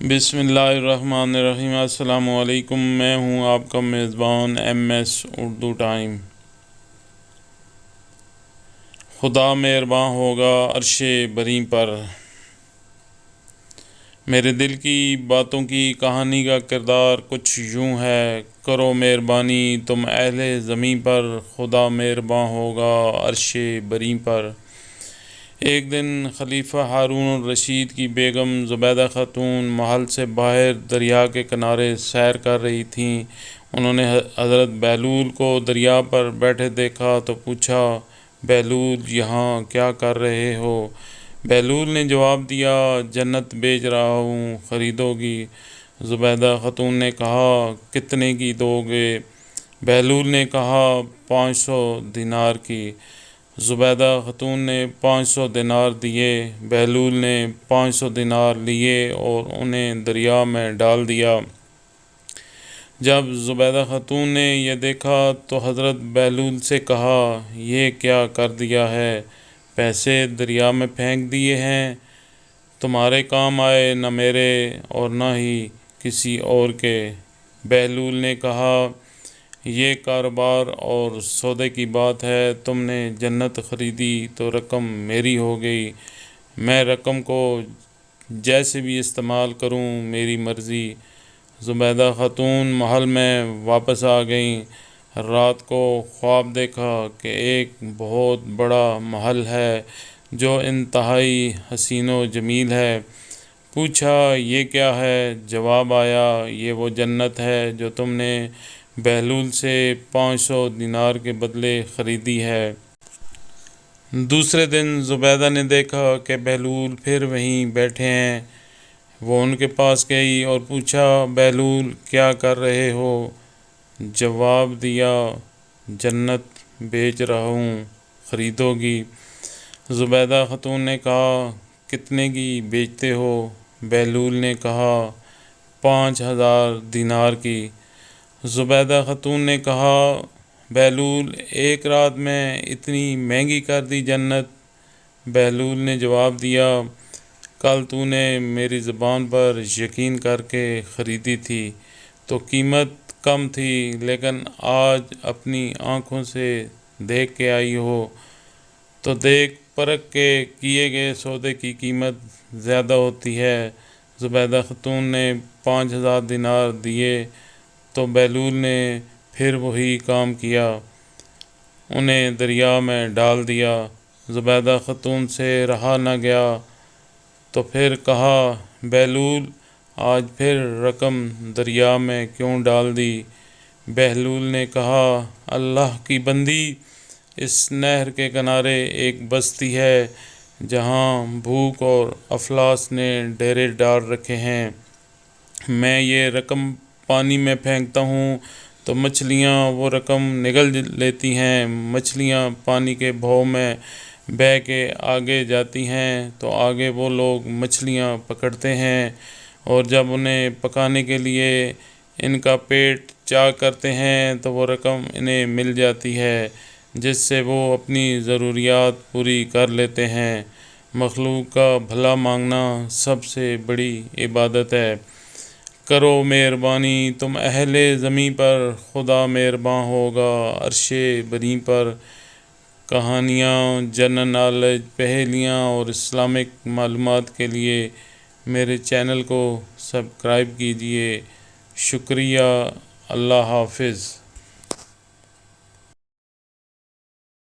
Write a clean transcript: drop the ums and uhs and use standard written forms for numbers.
بسم اللہ الرحمن الرحیم۔ السلام علیکم، میں ہوں آپ کا میزبان ایم ایس اردو ٹائم۔ خدا مہرباں ہوگا عرش بری پر۔ میرے دل کی باتوں کی کہانی کا کردار کچھ یوں ہے، کرو مہربانی تم اہل زمیں پر، خدا مہرباں ہوگا عرش بری پر۔ ایک دن خلیفہ ہارون الرشید کی بیگم زبیدہ خاتون محل سے باہر دریا کے کنارے سیر کر رہی تھیں۔ انہوں نے حضرت بہلول کو دریا پر بیٹھے دیکھا تو پوچھا، بہلول یہاں کیا کر رہے ہو؟ بہلول نے جواب دیا، جنت بیچ رہا ہوں، خریدو گی؟ زبیدہ خاتون نے کہا، کتنے کی دو گے؟ بہلول نے کہا، 500 دینار کی۔ زبیدہ خاتون نے 500 دینار دیے۔ بہلول نے 500 دینار لیے اور انہیں دریا میں ڈال دیا۔ جب زبیدہ خاتون نے یہ دیکھا تو حضرت بہلول سے کہا، یہ کیا کر دیا ہے؟ پیسے دریا میں پھینک دیے ہیں، تمہارے کام آئے نہ میرے اور نہ ہی کسی اور کے۔ بہلول نے کہا، یہ کاروبار اور سودے کی بات ہے، تم نے جنت خریدی تو رقم میری ہو گئی، میں رقم کو جیسے بھی استعمال کروں میری مرضی۔ زبیدہ خاتون محل میں واپس آ گئیں۔ رات کو خواب دیکھا کہ ایک بہت بڑا محل ہے جو انتہائی حسین و جمیل ہے۔ پوچھا، یہ کیا ہے؟ جواب آیا، یہ وہ جنت ہے جو تم نے بہلول سے 500 دینار کے بدلے خریدی ہے۔ دوسرے دن زبیدہ نے دیکھا کہ بہلول پھر وہیں بیٹھے ہیں۔ وہ ان کے پاس گئی اور پوچھا، بہلول کیا کر رہے ہو؟ جواب دیا، جنت بیچ رہا ہوں، خریدو گی؟ زبیدہ خاتون نے کہا، کتنے کی بیچتے ہو؟ بہلول نے کہا، 5000 دینار کی۔ زبیدہ خاتون نے کہا، بہلول ایک رات میں اتنی مہنگی کر دی جنت؟ بہلول نے جواب دیا، کل تو نے میری زبان پر یقین کر کے خریدی تھی تو قیمت کم تھی، لیکن آج اپنی آنکھوں سے دیکھ کے آئی ہو تو دیکھ پرکھ کے کیے گئے سودے کی قیمت زیادہ ہوتی ہے۔ زبیدہ خاتون نے 5000 دینار دیے تو بہلول نے پھر وہی کام کیا، انہیں دریا میں ڈال دیا۔ زبیدہ خاتون سے رہا نہ گیا تو پھر کہا، بہلول آج پھر رقم دریا میں کیوں ڈال دی؟ بہلول نے کہا، اللہ کی بندی، اس نہر کے کنارے ایک بستی ہے جہاں بھوک اور افلاس نے ڈیرے ڈال رکھے ہیں، میں یہ رقم پانی میں پھینکتا ہوں تو مچھلیاں وہ رقم نگل لیتی ہیں، مچھلیاں پانی کے بہاؤ میں بہہ کے آگے جاتی ہیں تو آگے وہ لوگ مچھلیاں پکڑتے ہیں، اور جب انہیں پکانے کے لیے ان کا پیٹ چاک کرتے ہیں تو وہ رقم انہیں مل جاتی ہے جس سے وہ اپنی ضروریات پوری کر لیتے ہیں۔ مخلوق کا بھلا مانگنا سب سے بڑی عبادت ہے۔ کرو مہربانی تم اہل زمیں پر، خدا مہرباں ہوگا عرش بری پر۔ کہانیاں، جنرل نالج، پہیلیاں اور اسلامک معلومات کے لیے میرے چینل کو سبسکرائب کیجیے۔ شکریہ، اللہ حافظ۔